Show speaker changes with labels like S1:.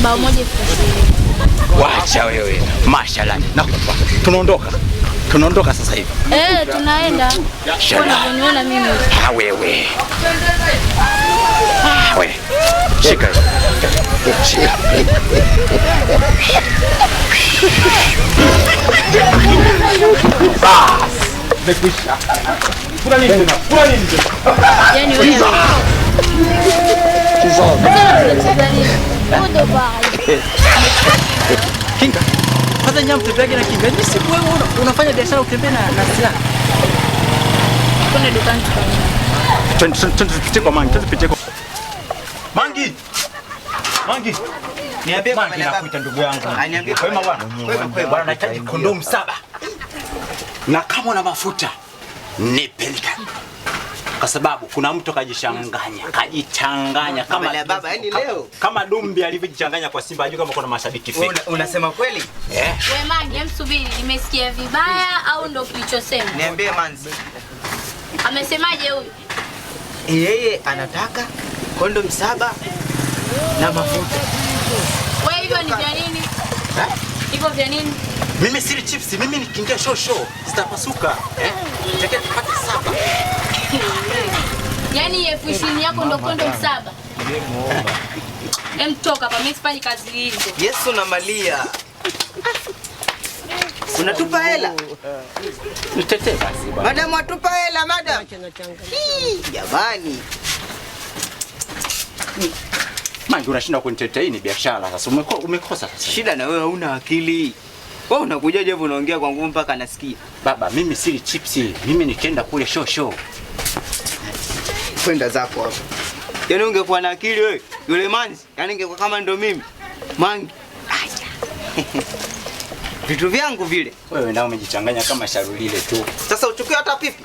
S1: bao moja 20.
S2: Wacha wewe. Mashallah. Nakupa. Tunaondoka sasa hivi.
S1: Tunaenda. Unaniona mimi.
S2: Wewe. Wewe. Shika. Bas. Nimekwisha. Kuna nini tena?
S1: Yaani wewe.
S2: Kinga. Kwanza nyama mtembea na kinga. Ni siku wewe unafanya biashara utembea na silaha.
S1: Kuna dukani
S2: Tupitie kwa Mangi, tupitie kwa Mangi.
S3: Niambie
S2: Mangi nakuita ndugu yangu.
S3: Niambie
S2: kwema bwana. Bwana nahitaji kondomu 7. Na kama una mafuta nipeleka. Kwa sababu kuna mtu kajichanganya kama
S3: baba, yani leo
S2: kama Dumbi alivyojichanganya kwa Simba, ajui kama kuna mashabiki fake.
S3: Unasema kweli?
S1: Wewe Mangi, msubiri, nimesikia vibaya au ndo kilichosema?
S3: Niambie Manzi.
S1: Amesemaje huyu?
S3: Yeye anataka kondom 7 na mafuta.
S1: Wewe hivyo ni vya nini? Hivyo vya nini?
S2: Mimi siri chips, mimi nikiingia show zitapasuka. Nitaka tupate 7.
S1: Yaani 20,000 yako ndo kondom 7. Toka hapa, mimi sifanyi kazi hizo.
S3: Yesu na Maria. Unatupa hela?
S2: Nitetee basi bwana.
S3: Madam atupa hela madam. Jamani.
S2: Mangi unashinda kunitetea, hii ni biashara sasa. Umekosa sasa.
S3: Shida na wewe hauna akili. Wewe unakujaje hivyo unaongea kwa nguvu mpaka nasikia.
S2: Baba mimi sili chips, mimi nikienda kule show.
S3: Kwenda zako hapo. Yaani ungekuwa na akili wewe, yule Manzi, yaani ingekuwa kama ndo mimi. Mangi. Vitu vyangu vile.
S2: Wewe nao umejichanganya kama sharulile tu.
S3: Sasa uchukue hata pipi.